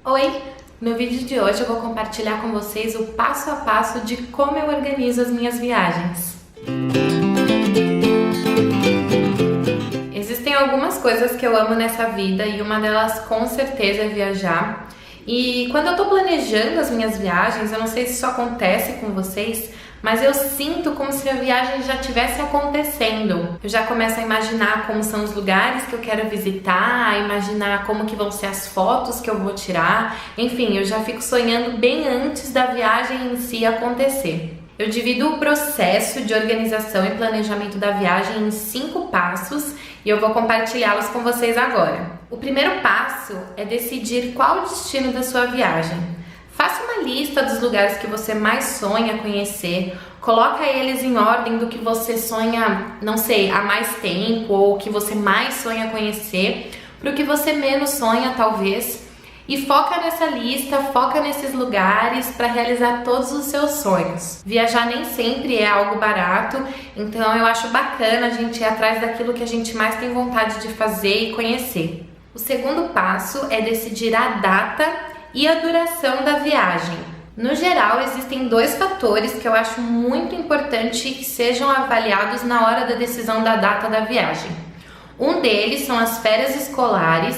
Oi! No vídeo de hoje eu vou compartilhar com vocês o passo a passo de como eu organizo as minhas viagens. Existem algumas coisas que eu amo nessa vida e uma delas com certeza é viajar. E quando eu tô planejando as minhas viagens, eu não sei se isso acontece com vocês, mas eu sinto como se a viagem já estivesse acontecendo. Eu já começo a imaginar como são os lugares que eu quero visitar, a imaginar como que vão ser as fotos que eu vou tirar. Enfim, eu já fico sonhando bem antes da viagem em si acontecer. Eu divido o processo de organização e planejamento da viagem em 5 passos e eu vou compartilhá-los com vocês agora. O primeiro passo é decidir qual o destino da sua viagem. Faça uma lista dos lugares que você mais sonha conhecer, coloca eles em ordem do que você sonha, não sei, há mais tempo ou que você mais sonha conhecer, para o que você menos sonha talvez, e foca nessa lista, foca nesses lugares para realizar todos os seus sonhos. Viajar nem sempre é algo barato, então eu acho bacana a gente ir atrás daquilo que a gente mais tem vontade de fazer e conhecer. O segundo passo é decidir a data e a duração da viagem. No geral, existem 2 fatores que eu acho muito importante que sejam avaliados na hora da decisão da data da viagem. Um deles são as férias escolares,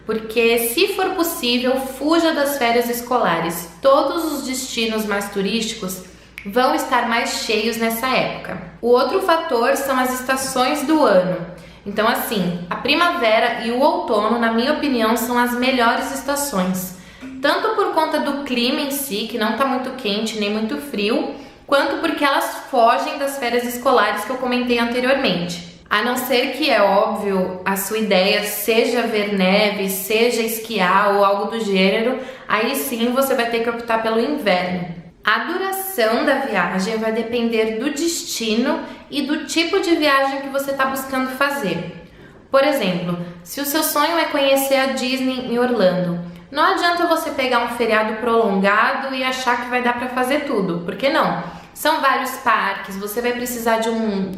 porque se for possível, fuja das férias escolares. Todos os destinos mais turísticos vão estar mais cheios nessa época. O outro fator são as estações do ano. Então assim, a primavera e o outono, na minha opinião, são as melhores estações. Tanto por conta do clima em si, que não está muito quente nem muito frio, quanto porque elas fogem das férias escolares que eu comentei anteriormente. A não ser que, é óbvio, a sua ideia seja ver neve, seja esquiar ou algo do gênero, aí sim você vai ter que optar pelo inverno. A duração da viagem vai depender do destino e do tipo de viagem que você está buscando fazer. Por exemplo, se o seu sonho é conhecer a Disney em Orlando, não adianta você pegar um feriado prolongado e achar que vai dar para fazer tudo, porque não? São vários parques, você vai precisar de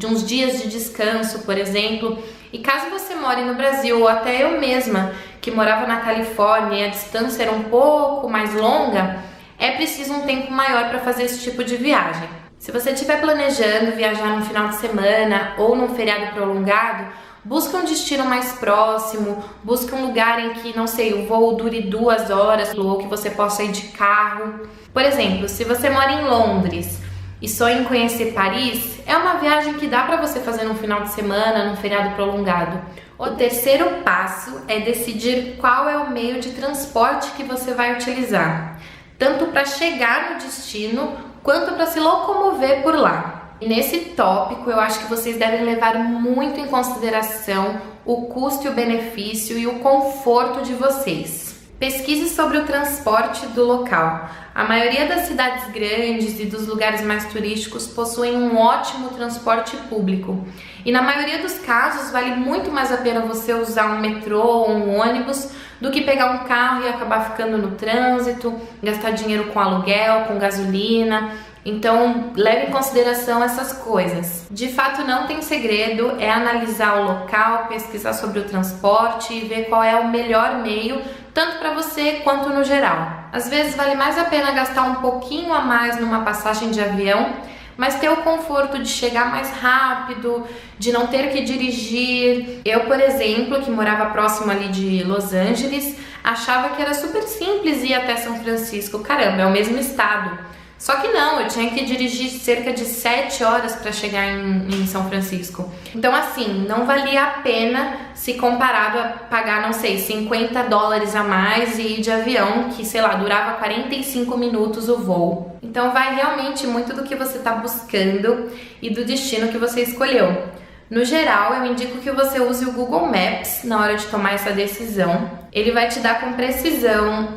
uns dias de descanso, por exemplo. E caso você more no Brasil, ou até eu mesma, que morava na Califórnia e a distância era um pouco mais longa, é preciso um tempo maior para fazer esse tipo de viagem. Se você estiver planejando viajar num final de semana ou num feriado prolongado, busca um destino mais próximo, busca um lugar em que, não sei, o voo dure 2 horas ou que você possa ir de carro. Por exemplo, se você mora em Londres e sonha em conhecer Paris, é uma viagem que dá para você fazer num final de semana, num feriado prolongado. O terceiro passo é decidir qual é o meio de transporte que você vai utilizar, tanto para chegar no destino quanto para se locomover por lá. E nesse tópico eu acho que vocês devem levar muito em consideração o custo e o benefício e o conforto de vocês. Pesquise sobre o transporte do local. A maioria das cidades grandes e dos lugares mais turísticos possuem um ótimo transporte público. E na maioria dos casos vale muito mais a pena você usar um metrô ou um ônibus do que pegar um carro e acabar ficando no trânsito, gastar dinheiro com aluguel, com gasolina. Então, leve em consideração essas coisas. De fato, não tem segredo, é analisar o local, pesquisar sobre o transporte e ver qual é o melhor meio, tanto para você quanto no geral. Às vezes vale mais a pena gastar um pouquinho a mais numa passagem de avião, mas ter o conforto de chegar mais rápido, de não ter que dirigir. Eu, por exemplo, que morava próximo ali de Los Angeles, achava que era super simples ir até São Francisco. Caramba, é o mesmo estado. Só que não, eu tinha que dirigir cerca de 7 horas para chegar em São Francisco. Então assim, não valia a pena se comparado a pagar, não sei, $50 a mais e ir de avião, que sei lá, durava 45 minutos o voo. Então vai realmente muito do que você está buscando e do destino que você escolheu. No geral, eu indico que você use o Google Maps na hora de tomar essa decisão. Ele vai te dar com precisão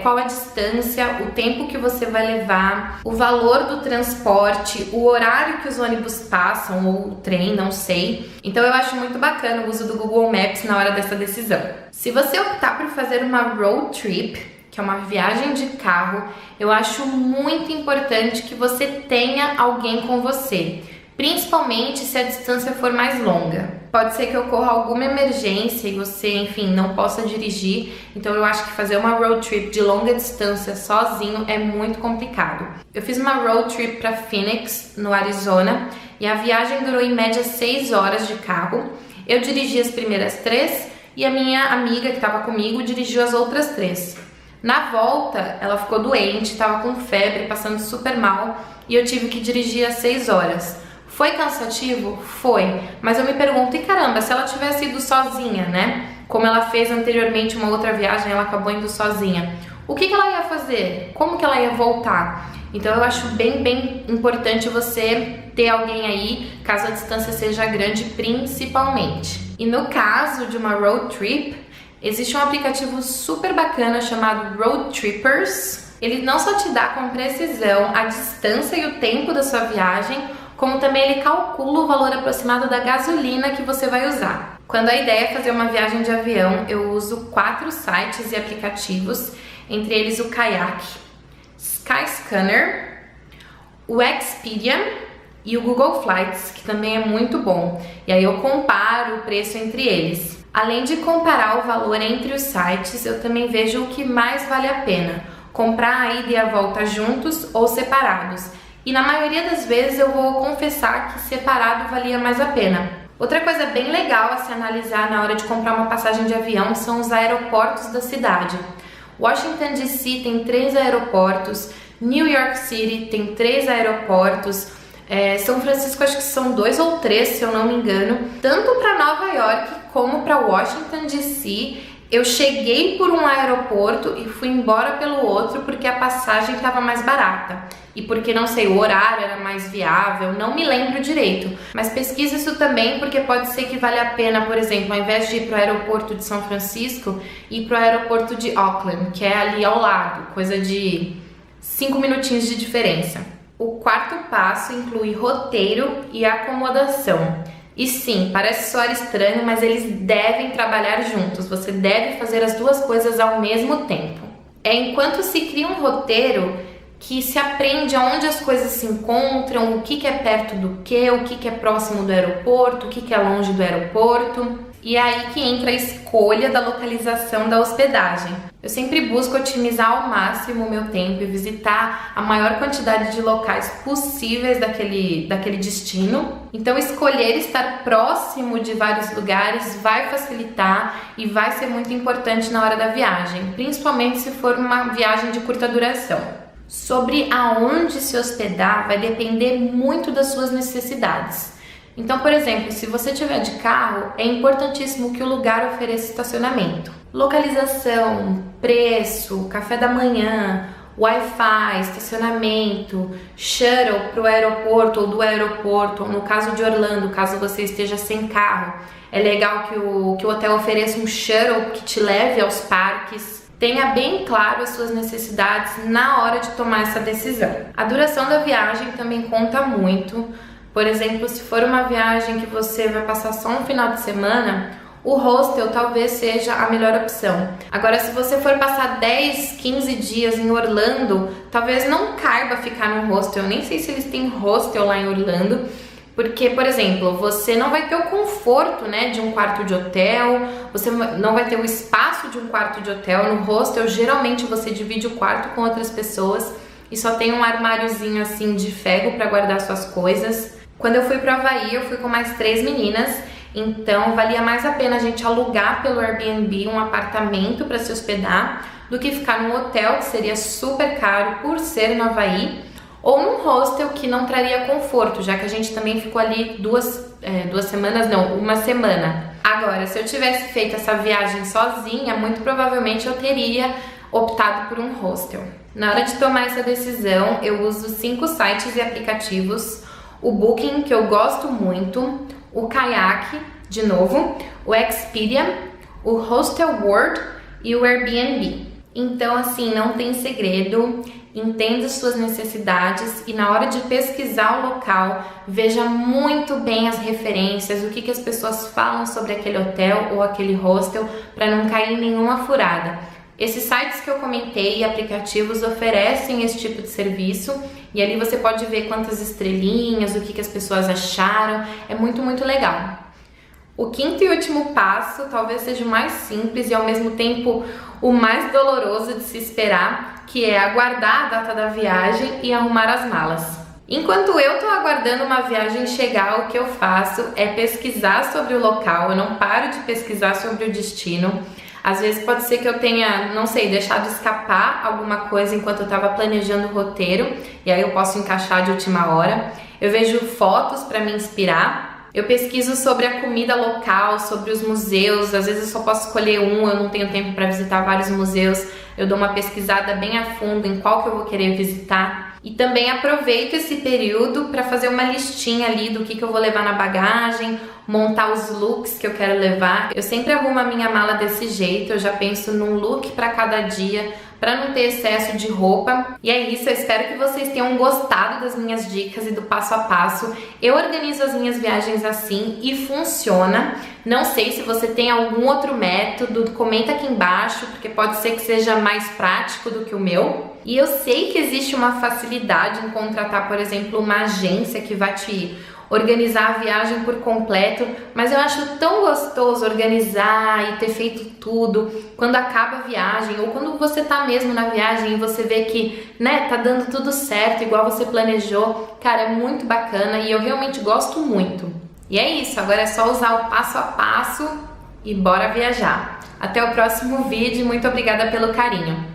qual a distância, o tempo que você vai levar, o valor do transporte, o horário que os ônibus passam ou o trem, não sei. Então eu acho muito bacana o uso do Google Maps na hora dessa decisão. Se você optar por fazer uma road trip, que é uma viagem de carro, eu acho muito importante que você tenha alguém com você. principalmente se a distância for mais longa. Pode ser que ocorra alguma emergência e você, enfim, não possa dirigir, então eu acho que fazer uma road trip de longa distância sozinho é muito complicado. Eu fiz uma road trip para Phoenix, no Arizona, e a viagem durou em média 6 horas de carro. Eu dirigi as primeiras 3 e a minha amiga que estava comigo dirigiu as outras 3. Na volta, ela ficou doente, estava com febre, passando super mal, e eu tive que dirigir as 6 horas. Foi cansativo? Foi, mas eu me pergunto, e caramba, se ela tivesse ido sozinha, né? Como ela fez anteriormente uma outra viagem, ela acabou indo sozinha. O que ela ia fazer? Como que ela ia voltar? Então eu acho bem importante você ter alguém aí, caso a distância seja grande, principalmente. E no caso de uma road trip, existe um aplicativo super bacana chamado Road Trippers. Ele não só te dá com precisão a distância e o tempo da sua viagem, como também ele calcula o valor aproximado da gasolina que você vai usar. Quando a ideia é fazer uma viagem de avião, eu uso 4 sites e aplicativos, entre eles o Kayak, Skyscanner, o Expedia e o Google Flights, que também é muito bom. E aí eu comparo o preço entre eles. Além de comparar o valor entre os sites, eu também vejo o que mais vale a pena, comprar a ida e a volta juntos ou separados. E na maioria das vezes eu vou confessar que separado valia mais a pena. Outra coisa bem legal a se analisar na hora de comprar uma passagem de avião são os aeroportos da cidade. Washington DC tem 3 aeroportos, New York City tem 3 aeroportos, São Francisco acho que são 2 ou 3, se eu não me engano. Tanto para Nova York como para Washington DC, eu cheguei por um aeroporto e fui embora pelo outro porque a passagem estava mais barata. E porque, não sei, o horário era mais viável, não me lembro direito. Mas pesquisa isso também, porque pode ser que valha a pena, por exemplo, ao invés de ir para o aeroporto de São Francisco, ir para o aeroporto de Oakland, que é ali ao lado, coisa de 5 minutinhos de diferença. O quarto passo inclui roteiro e acomodação. E sim, parece soar estranho, mas eles devem trabalhar juntos. Você deve fazer as duas coisas ao mesmo tempo. É enquanto se cria um roteiro que se aprende aonde as coisas se encontram, o que é perto do que, o que é próximo do aeroporto, o que é longe do aeroporto. E é aí que entra a escolha da localização da hospedagem. Eu sempre busco otimizar ao máximo o meu tempo e visitar a maior quantidade de locais possíveis daquele destino. Então escolher estar próximo de vários lugares vai facilitar e vai ser muito importante na hora da viagem, principalmente se for uma viagem de curta duração. Sobre aonde se hospedar vai depender muito das suas necessidades. Então, por exemplo, se você tiver de carro, é importantíssimo que o lugar ofereça estacionamento. Localização, preço, café da manhã, Wi-Fi, estacionamento, shuttle para o aeroporto ou do aeroporto, ou no caso de Orlando, caso você esteja sem carro, é legal que o hotel ofereça um shuttle que te leve aos parques. Tenha bem claro as suas necessidades na hora de tomar essa decisão. A duração da viagem também conta muito. Por exemplo, se for uma viagem que você vai passar só um final de semana, o hostel talvez seja a melhor opção. Agora, se você for passar 10, 15 dias em Orlando, talvez não caiba ficar no hostel. Eu nem sei se eles têm hostel lá em Orlando, porque, por exemplo, você não vai ter o conforto, né, de um quarto de hotel, você não vai ter o espaço de um quarto de hotel. No hostel, geralmente você divide o quarto com outras pessoas e só tem um armáriozinho assim de ferro para guardar suas coisas. Quando eu fui para o Havaí, eu fui com mais 3 meninas, então valia mais a pena a gente alugar pelo Airbnb um apartamento para se hospedar do que ficar num hotel, que seria super caro por ser no Havaí, ou num hostel que não traria conforto, já que a gente também ficou ali uma semana. Agora, se eu tivesse feito essa viagem sozinha, muito provavelmente eu teria optado por um hostel. Na hora de tomar essa decisão, eu uso 5 sites e aplicativos: o Booking, que eu gosto muito, o Kayak, de novo, o Expedia, o Hostel World e o Airbnb. Então, assim, não tem segredo, entenda suas necessidades e na hora de pesquisar o local, veja muito bem as referências, o que as pessoas falam sobre aquele hotel ou aquele hostel, para não cair em nenhuma furada. Esses sites que eu comentei e aplicativos oferecem esse tipo de serviço e ali você pode ver quantas estrelinhas, o que as pessoas acharam, é muito, muito legal. O quinto e último passo talvez seja o mais simples e ao mesmo tempo o mais doloroso de se esperar, que é aguardar a data da viagem e arrumar as malas. Enquanto eu tô aguardando uma viagem chegar, o que eu faço é pesquisar sobre o local, eu não paro de pesquisar sobre o destino. Às vezes pode ser que eu tenha, não sei, deixado escapar alguma coisa enquanto eu estava planejando o roteiro, e aí eu posso encaixar de última hora. Eu vejo fotos para me inspirar. Eu pesquiso sobre a comida local, sobre os museus. Às vezes eu só posso escolher um, eu não tenho tempo para visitar vários museus. Eu dou uma pesquisada bem a fundo em qual que eu vou querer visitar. E também aproveito esse período para fazer uma listinha ali do que eu vou levar na bagagem, montar os looks que eu quero levar. Eu sempre arrumo a minha mala desse jeito, eu já penso num look para cada dia, para não ter excesso de roupa. E é isso, eu espero que vocês tenham gostado das minhas dicas e do passo a passo. Eu organizo as minhas viagens assim e funciona. Não sei se você tem algum outro método, comenta aqui embaixo, porque pode ser que seja mais prático do que o meu. E eu sei que existe uma facilidade em contratar, por exemplo, uma agência que vai te organizar a viagem por completo, mas eu acho tão gostoso organizar e ter feito tudo quando acaba a viagem, ou quando você tá mesmo na viagem e você vê que, né, tá dando tudo certo, igual você planejou. Cara, é muito bacana e eu realmente gosto muito. E é isso, agora é só usar o passo a passo e bora viajar. Até o próximo vídeo, muito obrigada pelo carinho.